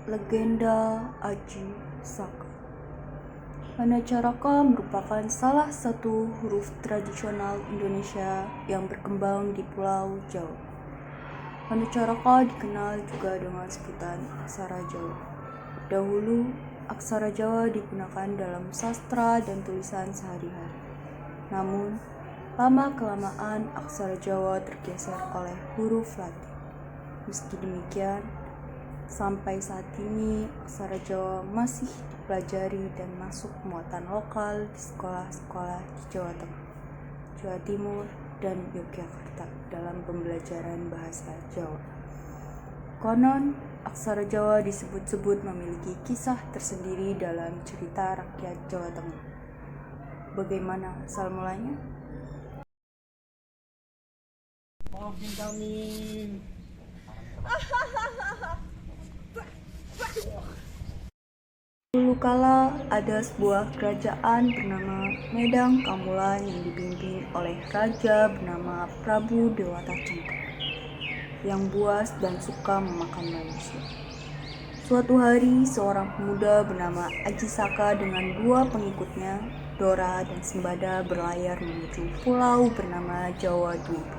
Legenda Aji Saka. Hanacaraka merupakan salah satu huruf tradisional Indonesia yang berkembang di Pulau Jawa. Hanacaraka dikenal juga dengan sebutan aksara Jawa. Dahulu, aksara Jawa digunakan dalam sastra dan tulisan sehari-hari. Namun, lama-kelamaan aksara Jawa tergeser oleh huruf Latin. Meski demikian, sampai saat ini, aksara Jawa masih dipelajari dan masuk muatan lokal di sekolah-sekolah di Jawa Tengah, Jawa Timur, dan Yogyakarta dalam pembelajaran bahasa Jawa. Konon, aksara Jawa disebut-sebut memiliki kisah tersendiri dalam cerita rakyat Jawa Tengah. Bagaimana asal mulanya? Maafin kami. Dulu kala ada sebuah kerajaan bernama Medang Kamulan yang dipimpin oleh raja bernama Prabu Dewata Cengkar yang buas dan suka memakan manusia. Suatu hari, seorang pemuda bernama Aji Saka dengan dua pengikutnya, Dora dan Sembada, berlayar menuju pulau bernama Jawa Dwipa.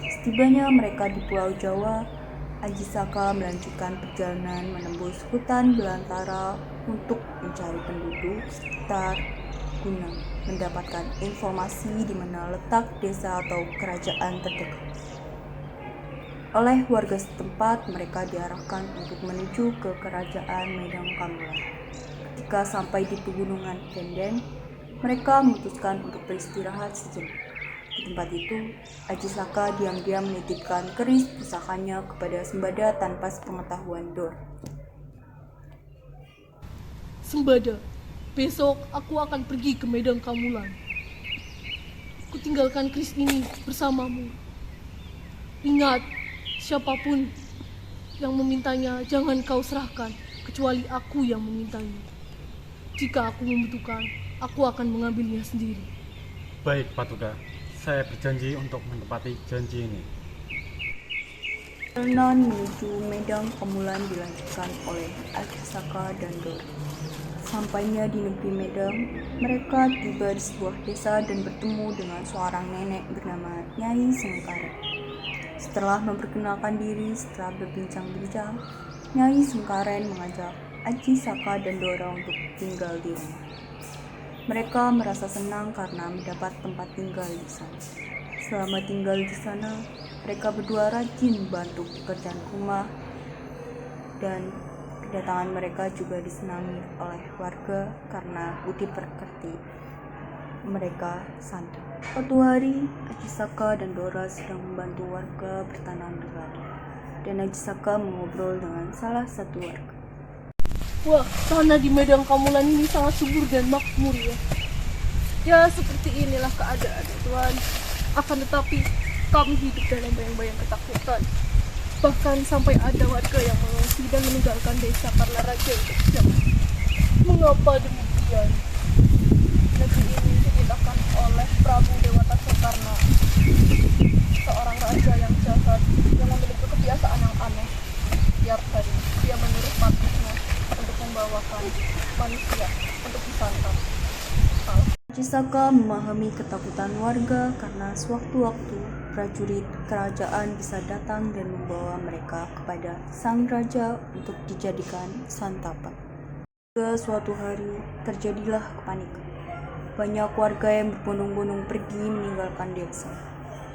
Setibanya mereka di Pulau Jawa, Aji Saka melanjutkan perjalanan menembus hutan belantara untuk mencari penduduk sekitar guna mendapatkan informasi di mana letak desa atau kerajaan terdekat. Oleh warga setempat, mereka diarahkan untuk menuju ke kerajaan Medang Kamulan. Ketika sampai di pegunungan Dendeng, mereka memutuskan untuk beristirahat sejenak. Di tempat itu, Aji Saka diam-diam menitipkan keris pusakanya kepada Sembada tanpa sepengetahuan Dor. Sembada, besok aku akan pergi ke Medang Kamulan. Kutinggalkan keris ini bersamamu. Ingat, siapapun yang memintanya jangan kau serahkan, kecuali aku yang memintanya. Jika aku membutuhkan, aku akan mengambilnya sendiri. Baik, Patuga. Saya berjanji untuk menepati janji ini. Perjalanan menuju Medang Kamulan dilanjutkan oleh Aji Saka dan Dor. Sampainya di negeri Medang, mereka tiba di sebuah desa dan bertemu dengan seorang nenek bernama Nyai Sengkaren. Setelah memperkenalkan diri, setelah berbincang-bincang, Nyai Sengkaren mengajak Aji Saka dan Dora untuk tinggal di rumah. Mereka merasa senang karena mendapat tempat tinggal di sana. Selama tinggal di sana, mereka berdua rajin membantu pekerjaan rumah dan kedatangan mereka juga disenangi oleh warga karena budi pekerti mereka santun. Suatu hari, Aji Saka dan Dora sedang membantu warga bertanam di ladang, dan Aji Saka mengobrol dengan salah satu warga. Wah, tanah di Medang Kamulan ini sangat subur dan makmur ya. Ya, seperti inilah keadaan Tuhan. Akan tetapi, kami hidup dalam bayang-bayang ketakutan. Bahkan sampai ada warga yang mengungsi dan meninggalkan desa karena raja itu kejam. Mengapa demikian? Negeri ini ditindakan oleh Prabu Dewata Cengkar, seorang raja yang jahat yang memiliki kebiasaan yang aneh. Tiap hari, dia menyuruh patihnya untuk membawakan manusia untuk disantap. Aji Saka memahami ketakutan warga karena sewaktu-waktu prajurit kerajaan bisa datang dan membawa mereka kepada sang raja untuk dijadikan santapan. Hingga suatu hari terjadilah kepanikan. Banyak warga yang berbondong-bondong pergi meninggalkan desa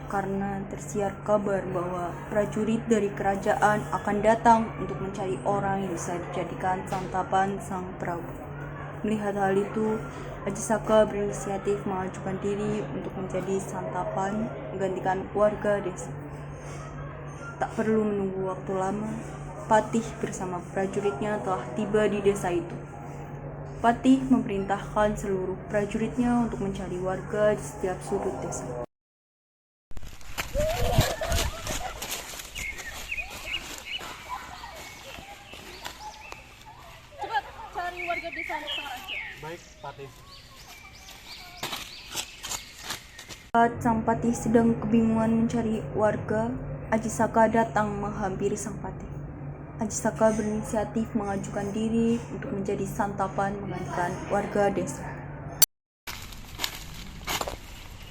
karena tersiar kabar bahwa prajurit dari kerajaan akan datang untuk mencari orang yang bisa dijadikan santapan sang prabu. Melihat hal itu, Aji Saka berinisiatif mengajukan diri untuk menjadi santapan menggantikan warga desa. Tak perlu menunggu waktu lama, Patih bersama prajuritnya telah tiba di desa itu. Patih memerintahkan seluruh prajuritnya untuk mencari warga di setiap sudut desa. Cepat cari warga desa untuk sang raja. Baik, Patih. Saat sang Patih sedang kebingungan mencari warga, Aji Saka datang menghampiri sang Patih. Ajisaka berinisiatif mengajukan diri untuk menjadi santapan menggantikan warga desa.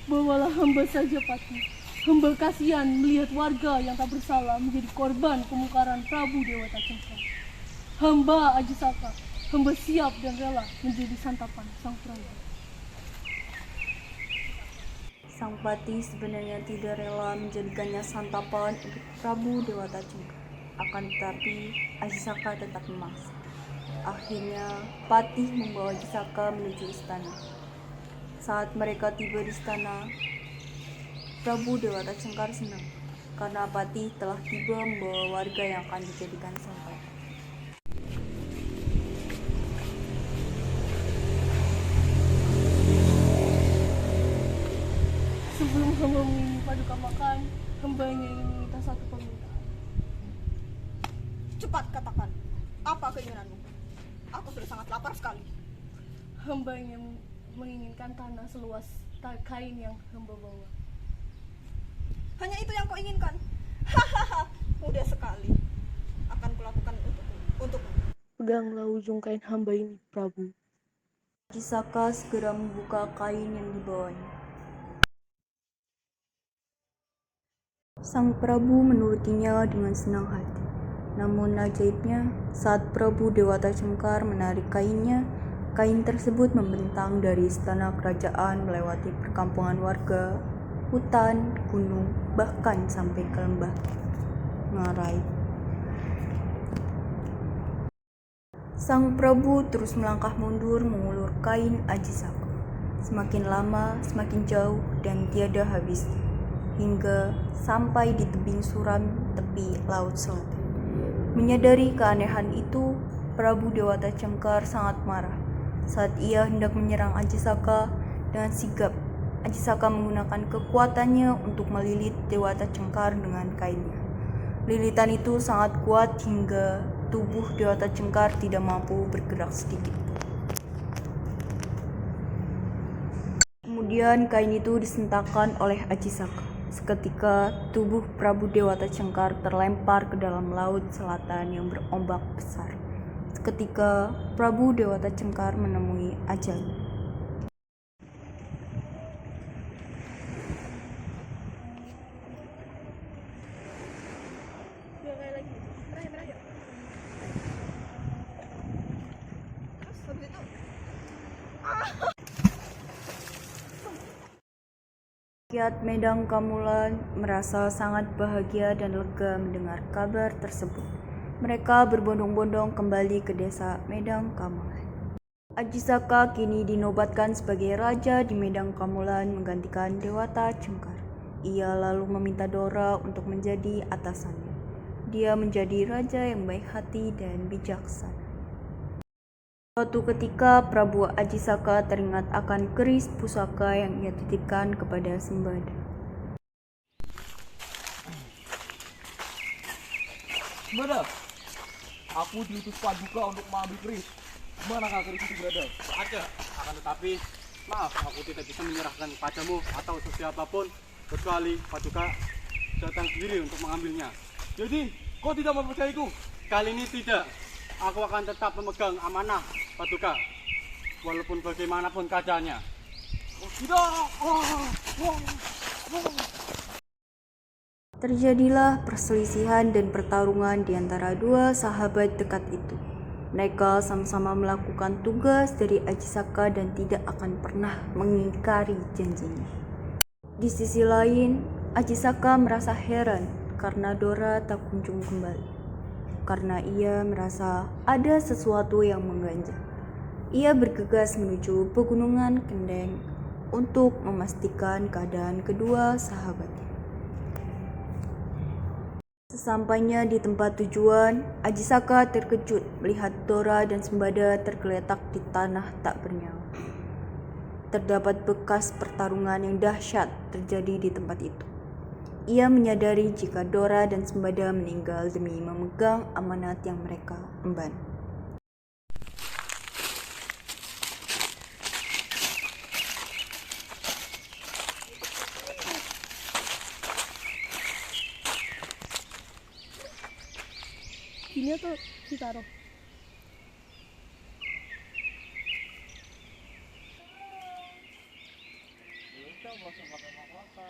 Bawalah hamba saja, Patih. Hamba kasihan melihat warga yang tak bersalah menjadi korban kemungkaran Prabu Dewata Cengkar. Hamba Ajisaka, hamba siap dan rela menjadi santapan sang Prabu. Sang Patih sebenarnya tidak rela menjadikannya santapan untuk Prabu Dewata Cengkar. Akan tetapi Ajisaka tetap memaksa. Akhirnya Patih membawa Ajisaka menuju istana. Saat mereka tiba di istana, Prabu Dewata Cengkar senang karena Patih telah tiba membawa warga yang akan dijadikan santapan. Sebelum hamba menginginkan paduka makan, hambanya ingin meminta satu permintaan. Cepat katakan, apa keinginanmu? Aku sudah sangat lapar sekali. Hambanya menginginkan tanah seluas kain yang hamba bawa. Hanya itu yang kau inginkan? Hahaha, mudah sekali. Akan kulakukan untukmu. Peganglah ujung kain hamba ini, Prabu. Ajisaka segera membuka kain yang dibawanya. Sang Prabu menurutinya dengan senang hati. Namun ajaibnya, saat Prabu Dewata Cengkar menarik kainnya, kain tersebut membentang dari istana kerajaan melewati perkampungan warga, hutan, gunung, bahkan sampai ke lembah Ngarai. Sang Prabu terus melangkah mundur mengulur kain Ajisaka. Semakin lama, semakin jauh dan tiada habis, hingga sampai di tebing suram tepi Laut Selatan. Menyadari keanehan itu, Prabu Dewata Cengkar sangat marah. Saat ia hendak menyerang Ajisaka dengan sigap, Ajisaka menggunakan kekuatannya untuk melilit Dewata Cengkar dengan kainnya. Lilitan itu sangat kuat hingga tubuh Dewata Cengkar tidak mampu bergerak sedikit. Kemudian kain itu disentakkan oleh Ajisaka. Seketika tubuh Prabu Dewata Cengkar terlempar ke dalam laut selatan yang berombak besar. Seketika Prabu Dewata Cengkar menemui ajal. Terus habis itu, Rakyat Medang Kamulan merasa sangat bahagia dan lega mendengar kabar tersebut. Mereka berbondong-bondong kembali ke desa Medang Kamulan. Ajisaka kini dinobatkan sebagai raja di Medang Kamulan menggantikan Dewata Cengkar. Ia lalu meminta Dora untuk menjadi atasannya. Dia menjadi raja yang baik hati dan bijaksana. Suatu ketika Prabu Ajisaka teringat akan keris pusaka yang ia titipkan kepada Sembada. Sembada, aku diutus Paduka untuk mengambil keris. Manakah keris itu berada? Ada, akan tetapi maaf aku tidak bisa menyerahkan padamu atau siapapun kecuali Paduka datang sendiri untuk mengambilnya. Jadi, kau tidak mempercayaiku? Kali ini tidak. Aku akan tetap memegang amanah Paduka, walaupun bagaimanapun keadaannya. Oh, tidak! Terjadilah perselisihan dan pertarungan di antara dua sahabat dekat itu. Mereka sama-sama melakukan tugas dari Ajisaka dan tidak akan pernah mengingkari janjinya. Di sisi lain, Ajisaka merasa heran karena Dora tak kunjung kembali. Karena ia merasa ada sesuatu yang mengganjal. Ia bergegas menuju pegunungan Kendeng untuk memastikan keadaan kedua sahabatnya. Sesampainya di tempat tujuan, Ajisaka terkejut melihat Dora dan Sembada tergeletak di tanah tak bernyawa. Terdapat bekas pertarungan yang dahsyat terjadi di tempat itu. Ia menyadari jika Dora dan Sembada meninggal demi memegang amanat yang mereka emban. Kini tuh Kitaro? Udah, gak usah pakai mahkota.